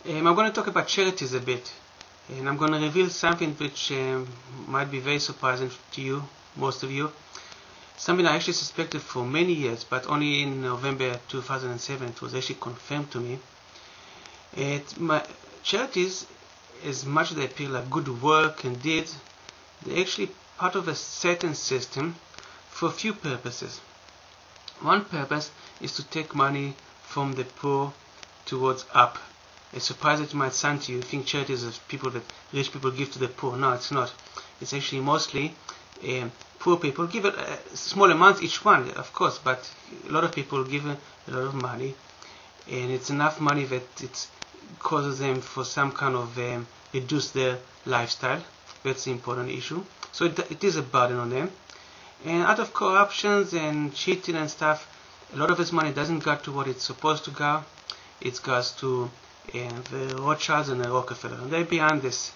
I'm going to talk about charities a bit, and I'm going to reveal something which might be very surprising to you, most of you. Something I actually suspected for many years, but only in November 2007 it was actually confirmed to me. Charities, as much as they appear like good work and deeds, they're actually part of a certain system for a few purposes. One purpose is to take money from the poor towards up. It's surprising it might sound to you. You think charities are people that rich people give to the poor. No, it's not. It's actually mostly poor people give a small amount each one, of course, but a lot of people give a lot of money, and it's enough money that it causes them for some kind of reduce their lifestyle. That's the important issue. So it is a burden on them. And out of corruptions and cheating and stuff, a lot of this money doesn't go to what it's supposed to go. It goes to the Rothschilds and the Rockefeller. And they're behind this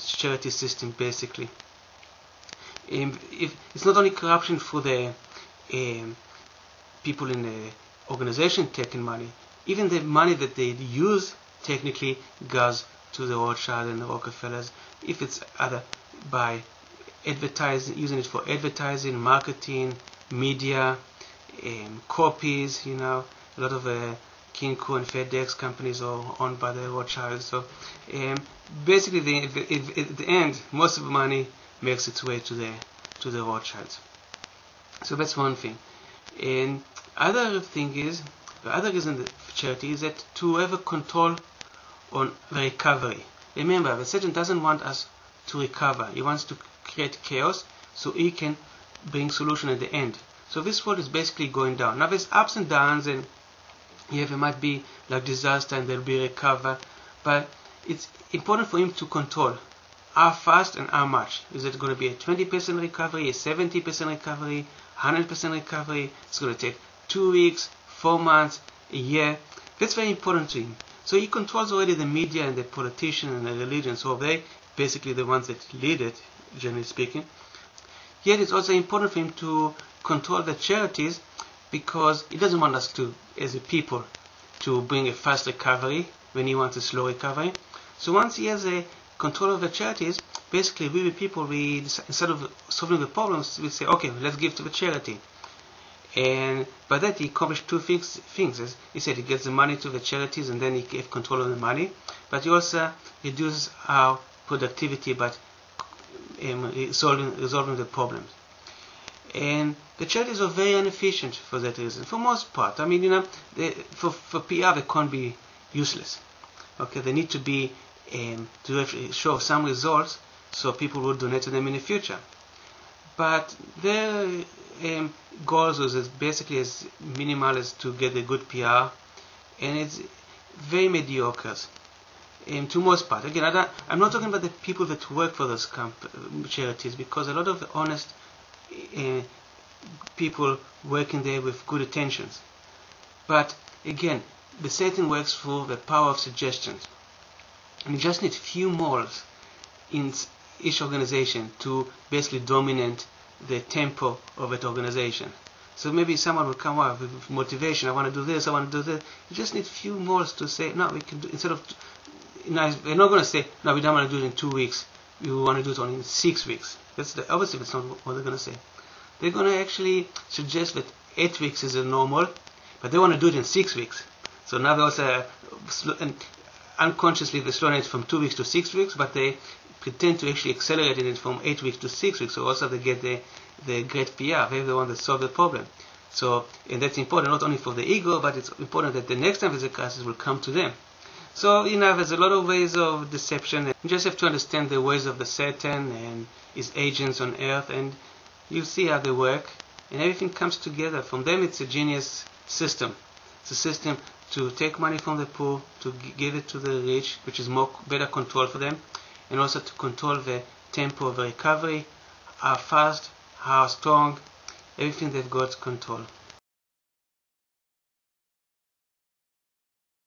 charity system, basically. If it's not only corruption for the people in the organization taking money, even the money that they use technically goes to the Rothschilds and the Rockefellers. If it's either by advertising, using it for advertising, marketing, media, copies, you know, a lot of Kinko and FedEx companies are owned by the Rothschilds. So basically, at the end, most of the money makes its way to the Rothschilds. So that's one thing. And the other reason for charity is that to have a control on the recovery. Remember, the Satan doesn't want us to recover. He wants to create chaos so he can bring solution at the end. So this world is basically going down. Now there's ups and downs, and there might be like disaster and there'll be recover, but it's important for him to control how fast and how much. Is it going to be a 20% recovery, a 70% recovery, 100% recovery? It's going to take 2 weeks, 4 months, a year. That's very important to him. So he controls already the media and the politicians and the religion, so they're basically the ones that lead it, generally speaking. Yet it's also important for him to control the charities, because he doesn't want us to, as a people, to bring a fast recovery when he wants a slow recovery. So once he has a control of the charities, basically we the people, we instead of solving the problems, we say, okay, let's give to the charity. And by that he accomplished two things. As he said, he gets the money to the charities, and then he gave control of the money. But he also reduces our productivity by resolving the problems. And the charities are very inefficient for that reason, for most part. I mean, you know, for PR they can't be useless. Okay, they need to be to show some results so people will donate to them in the future. But their goals was basically as minimal as to get a good PR, and it's very mediocre to most part. Again, I'm not talking about the people that work for those charities, because a lot of honest people working there with good intentions. But again, the Satan works for the power of suggestions, and you just need few moles in each organization to basically dominate the tempo of that organization. So maybe someone will come up with motivation. I want to do this, I want to do this. You just need few moles to say, no, we can do, instead of, they're not going to say, no, we don't want to do it in 2 weeks, we want to do it only in 6 weeks. Obviously that's not what they're going to say. They're going to actually suggest that 8 weeks is a normal, but they want to do it in 6 weeks. So now they also unconsciously they're slowing it from 2 weeks to 6 weeks, but they pretend to actually accelerate it from 8 weeks to 6 weeks. So also they get the great PR. They're the one that solve the problem. So, and that's important not only for the ego, but it's important that the next time there's a crisis will come to them. So, you know, there's a lot of ways of deception. You just have to understand the ways of the Satan and his agents on earth, and you see how they work, and everything comes together. From them, it's a genius system. It's a system to take money from the poor, to give it to the rich, which is better control for them, and also to control the tempo of the recovery, how fast, how strong, everything they've got control.